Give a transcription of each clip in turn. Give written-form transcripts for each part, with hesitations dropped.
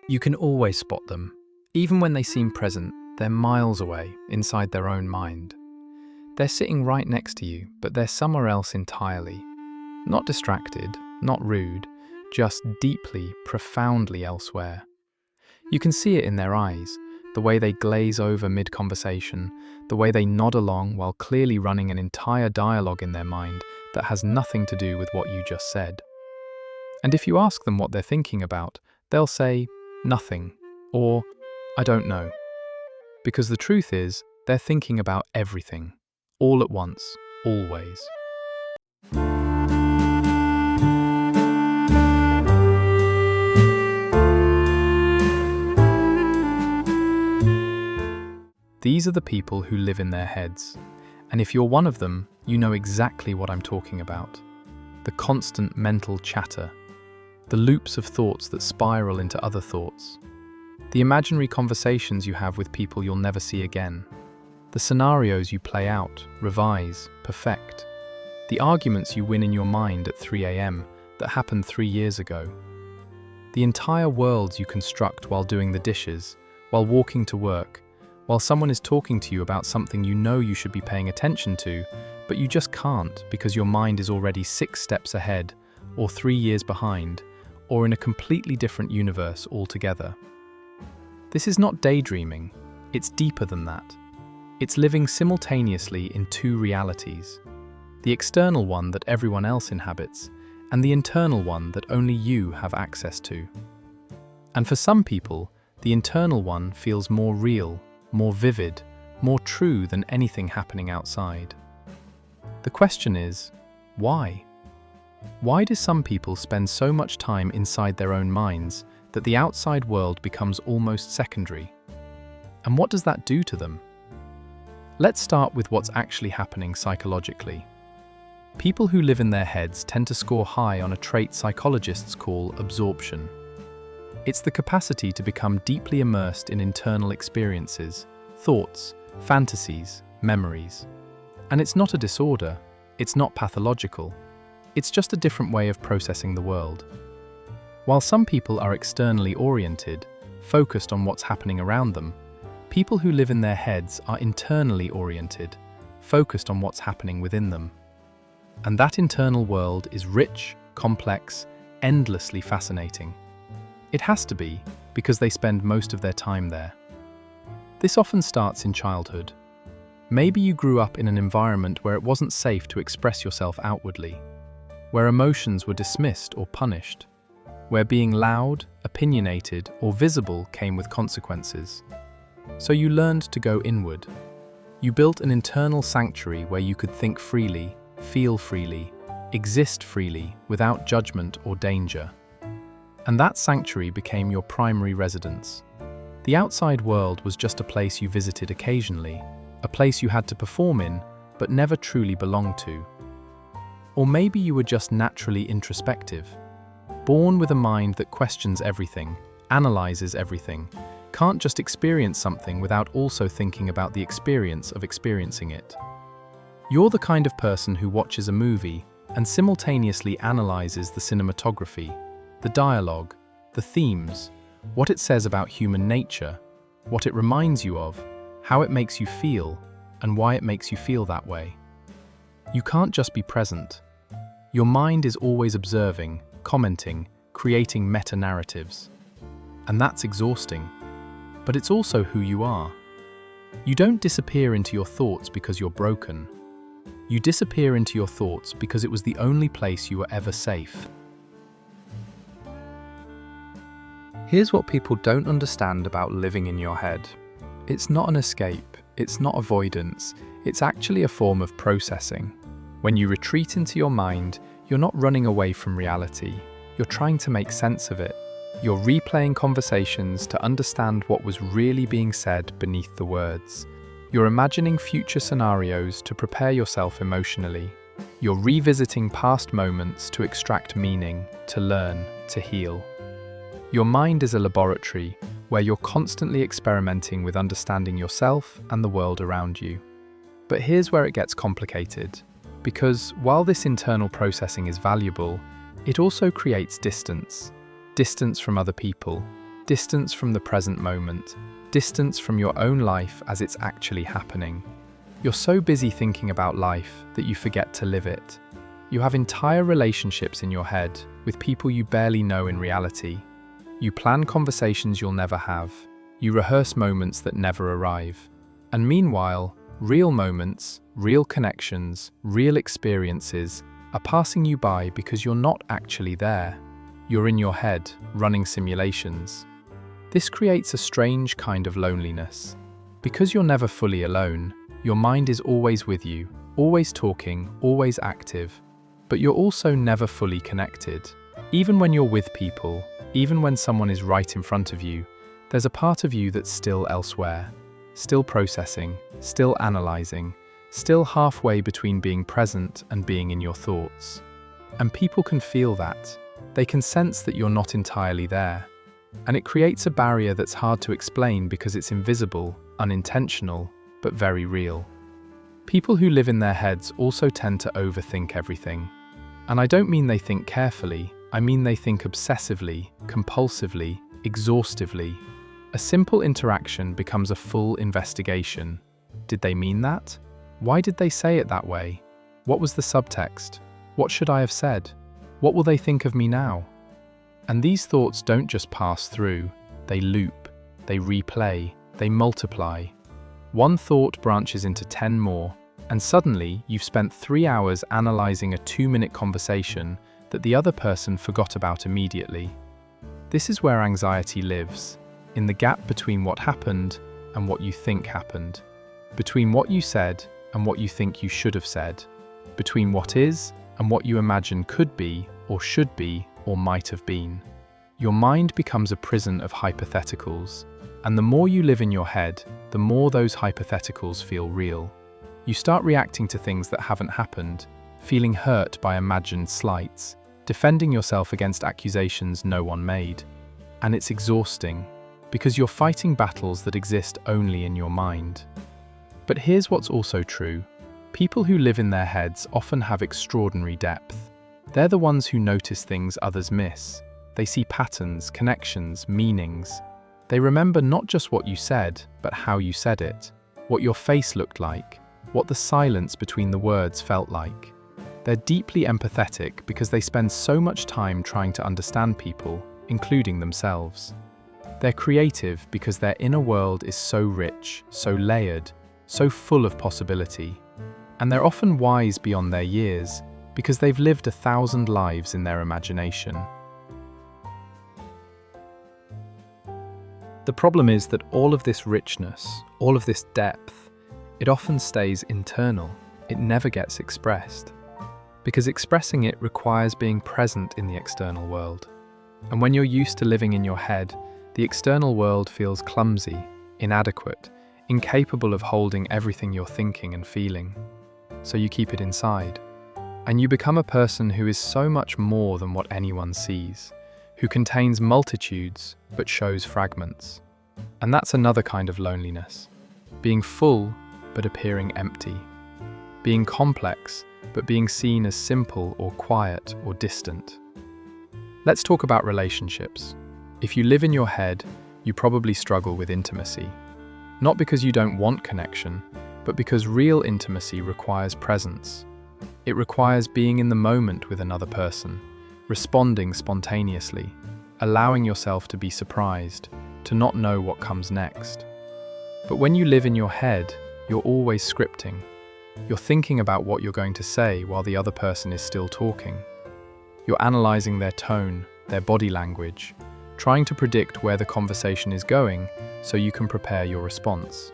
You can always spot them. Even when they seem present, they're miles away, inside their own mind. They're sitting right next to you, but they're somewhere else entirely. Not distracted, not rude, just deeply, profoundly elsewhere. You can see it in their eyes, the way they glaze over mid-conversation, the way they nod along while clearly running an entire dialogue in their mind that has nothing to do with what you just said. And if you ask them what they're thinking about, they'll say, nothing, or I don't know. Because the truth is, they're thinking about everything, all at once, always. These are the people who live in their heads. And if you're one of them, you know exactly what I'm talking about. The constant mental chatter. The loops of thoughts that spiral into other thoughts. The imaginary conversations you have with people you'll never see again. The scenarios you play out, revise, perfect. The arguments you win in your mind at 3 a.m. that happened 3 years ago. The entire worlds you construct while doing the dishes, while walking to work, while someone is talking to you about something you know you should be paying attention to, but you just can't because your mind is already 6 steps ahead, or 3 years behind, or in a completely different universe altogether. This is not daydreaming, it's deeper than that. It's living simultaneously in 2 realities. The external one that everyone else inhabits, and the internal one that only you have access to. And for some people, the internal one feels more real, more vivid, more true than anything happening outside. The question is, why? Why do some people spend so much time inside their own minds that the outside world becomes almost secondary? And what does that do to them? Let's start with what's actually happening psychologically. People who live in their heads tend to score high on a trait psychologists call absorption. It's the capacity to become deeply immersed in internal experiences, thoughts, fantasies, memories. And it's not a disorder, it's not pathological, it's just a different way of processing the world. While some people are externally oriented, focused on what's happening around them, people who live in their heads are internally oriented, focused on what's happening within them. And that internal world is rich, complex, endlessly fascinating. It has to be, because they spend most of their time there. This often starts in childhood. Maybe you grew up in an environment where it wasn't safe to express yourself outwardly, where emotions were dismissed or punished, where being loud, opinionated, or visible came with consequences. So you learned to go inward. You built an internal sanctuary where you could think freely, feel freely, exist freely, without judgment or danger. And that sanctuary became your primary residence. The outside world was just a place you visited occasionally, a place you had to perform in, but never truly belonged to. Or maybe you were just naturally introspective, born with a mind that questions everything, analyzes everything, can't just experience something without also thinking about the experience of experiencing it. You're the kind of person who watches a movie and simultaneously analyzes the cinematography, the dialogue, the themes, what it says about human nature, what it reminds you of, how it makes you feel, and why it makes you feel that way. You can't just be present. Your mind is always observing, commenting, creating meta-narratives. And that's exhausting. But it's also who you are. You don't disappear into your thoughts because you're broken. You disappear into your thoughts because it was the only place you were ever safe. Here's what people don't understand about living in your head. It's not an escape, it's not avoidance, it's actually a form of processing. When you retreat into your mind, you're not running away from reality, you're trying to make sense of it. You're replaying conversations to understand what was really being said beneath the words. You're imagining future scenarios to prepare yourself emotionally. You're revisiting past moments to extract meaning, to learn, to heal. Your mind is a laboratory where you're constantly experimenting with understanding yourself and the world around you. But here's where it gets complicated, because while this internal processing is valuable, it also creates distance from other people, Distance from the present moment, distance from your own life as it's actually happening. You're so busy thinking about life that you forget to live it. You have entire relationships in your head with people you barely know in reality. You plan conversations you'll never have. You rehearse moments that never arrive. And meanwhile, real moments, real connections, real experiences are passing you by because you're not actually there. You're in your head, running simulations. This creates a strange kind of loneliness. Because you're never fully alone, your mind is always with you, always talking, always active. But you're also never fully connected. Even when you're with people, even when someone is right in front of you, there's a part of you that's still elsewhere, still processing, still analyzing, still halfway between being present and being in your thoughts. And people can feel that. They can sense that you're not entirely there. And it creates a barrier that's hard to explain because it's invisible, unintentional, but very real. People who live in their heads also tend to overthink everything. And I don't mean they think carefully, I mean they think obsessively, compulsively, exhaustively. A simple interaction becomes a full investigation. Did they mean that? Why did they say it that way? What was the subtext? What should I have said? What will they think of me now? And these thoughts don't just pass through, they loop, they replay, they multiply. One thought branches into 10 more, and suddenly you've spent 3 hours analyzing a 2-minute conversation that the other person forgot about immediately. This is where anxiety lives, in the gap between what happened and what you think happened, between what you said and what you think you should have said, between what is and what you imagine could be or should be or might have been. Your mind becomes a prison of hypotheticals, and the more you live in your head, the more those hypotheticals feel real. You start reacting to things that haven't happened, feeling hurt by imagined slights, defending yourself against accusations no one made. And it's exhausting, because you're fighting battles that exist only in your mind. But here's what's also true. People who live in their heads often have extraordinary depth. They're the ones who notice things others miss. They see patterns, connections, meanings. They remember not just what you said, but how you said it, what your face looked like, what the silence between the words felt like. They're deeply empathetic because they spend so much time trying to understand people, including themselves. They're creative because their inner world is so rich, so layered, so full of possibility. And they're often wise beyond their years, because they've lived 1,000 lives in their imagination. The problem is that all of this richness, all of this depth, it often stays internal. It never gets expressed. Because expressing it requires being present in the external world. And when you're used to living in your head, the external world feels clumsy, inadequate, incapable of holding everything you're thinking and feeling. So you keep it inside. And you become a person who is so much more than what anyone sees, who contains multitudes but shows fragments. And that's another kind of loneliness. Being full but appearing empty. Being complex but being seen as simple or quiet or distant. Let's talk about relationships. If you live in your head, you probably struggle with intimacy. Not because you don't want connection, but because real intimacy requires presence. It requires being in the moment with another person, responding spontaneously, allowing yourself to be surprised, to not know what comes next. But when you live in your head, you're always scripting. You're thinking about what you're going to say while the other person is still talking. You're analyzing their tone, their body language, trying to predict where the conversation is going so you can prepare your response.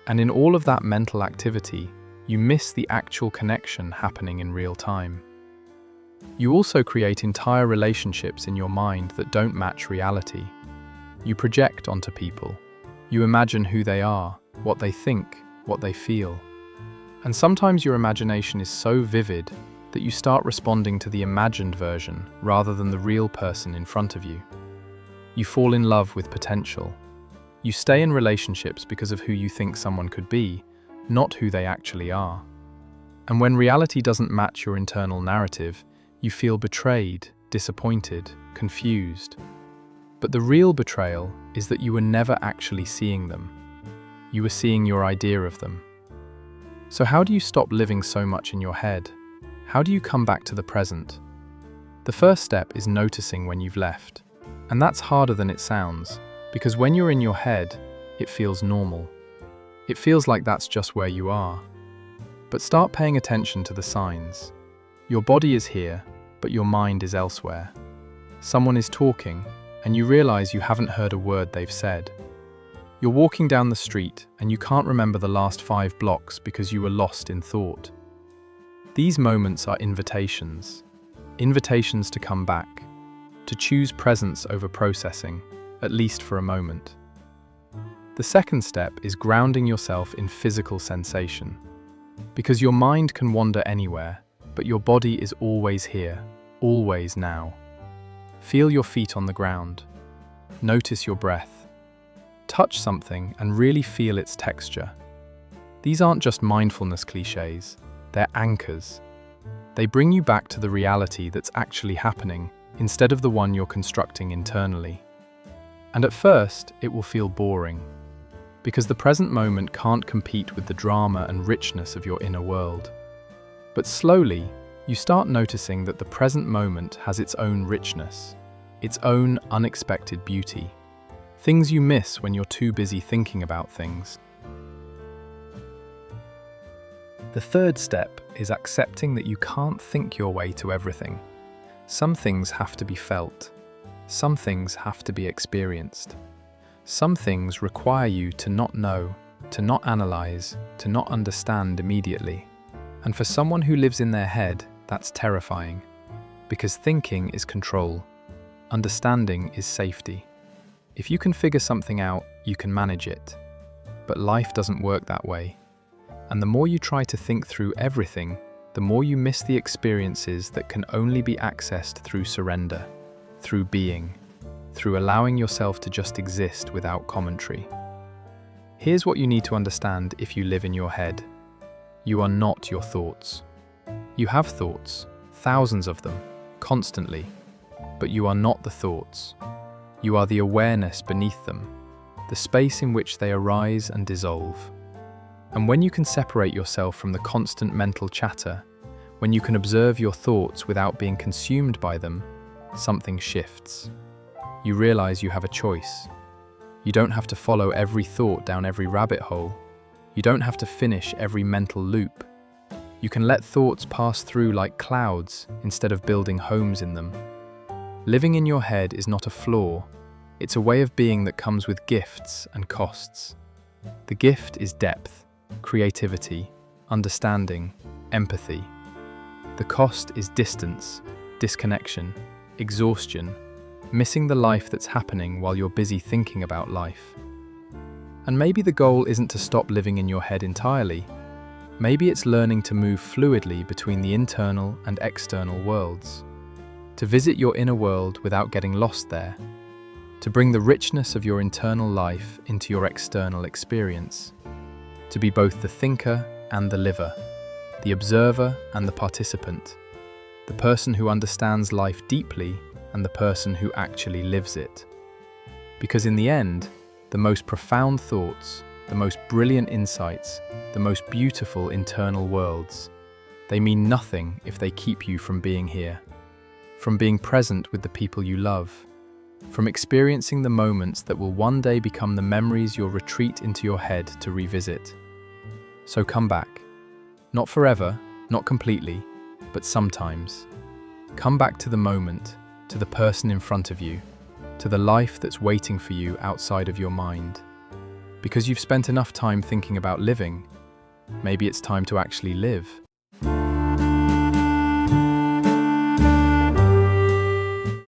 And in all of that mental activity, you miss the actual connection happening in real time. You also create entire relationships in your mind that don't match reality. You project onto people. You imagine who they are, what they think, what they feel. And sometimes your imagination is so vivid that you start responding to the imagined version rather than the real person in front of you. You fall in love with potential. You stay in relationships because of who you think someone could be, not who they actually are. And when reality doesn't match your internal narrative, you feel betrayed, disappointed, confused. But the real betrayal is that you were never actually seeing them. You were seeing your idea of them. So how do you stop living so much in your head? How do you come back to the present? The first step is noticing when you've left. And that's harder than it sounds, because when you're in your head, it feels normal. It feels like that's just where you are. But start paying attention to the signs. Your body is here, but your mind is elsewhere. Someone is talking, and you realize you haven't heard a word they've said. You're walking down the street, and you can't remember the last 5 blocks because you were lost in thought. These moments are invitations. Invitations to come back, to choose presence over processing, at least for a moment. The second step is grounding yourself in physical sensation. Because your mind can wander anywhere, but your body is always here, always now. Feel your feet on the ground. Notice your breath. Touch something and really feel its texture. These aren't just mindfulness cliches, they're anchors. They bring you back to the reality that's actually happening instead of the one you're constructing internally. And at first, it will feel boring, because the present moment can't compete with the drama and richness of your inner world. But slowly, you start noticing that the present moment has its own richness, its own unexpected beauty. Things you miss when you're too busy thinking about things. The third step is accepting that you can't think your way to everything. Some things have to be felt. Some things have to be experienced. Some things require you to not know, to not analyze, to not understand immediately. And for someone who lives in their head, that's terrifying. Because thinking is control. Understanding is safety. If you can figure something out, you can manage it. But life doesn't work that way. And the more you try to think through everything, the more you miss the experiences that can only be accessed through surrender, through being, through allowing yourself to just exist without commentary. Here's what you need to understand if you live in your head. You are not your thoughts. You have thoughts, thousands of them, constantly, but you are not the thoughts. You are the awareness beneath them, the space in which they arise and dissolve. And when you can separate yourself from the constant mental chatter, when you can observe your thoughts without being consumed by them, something shifts. You realize you have a choice. You don't have to follow every thought down every rabbit hole. You don't have to finish every mental loop. You can let thoughts pass through like clouds instead of building homes in them. Living in your head is not a flaw. It's a way of being that comes with gifts and costs. The gift is depth, creativity, understanding, empathy. The cost is distance, disconnection, exhaustion, missing the life that's happening while you're busy thinking about life. And maybe the goal isn't to stop living in your head entirely. Maybe it's learning to move fluidly between the internal and external worlds. To visit your inner world without getting lost there. To bring the richness of your internal life into your external experience. To be both the thinker and the liver, the observer and the participant, the person who understands life deeply and the person who actually lives it. Because in the end, the most profound thoughts, the most brilliant insights, the most beautiful internal worlds, they mean nothing if they keep you from being here, from being present with the people you love, from experiencing the moments that will one day become the memories you'll retreat into your head to revisit. So come back. Not forever, not completely, but sometimes. Come back to the moment, to the person in front of you, to the life that's waiting for you outside of your mind. Because you've spent enough time thinking about living, maybe it's time to actually live.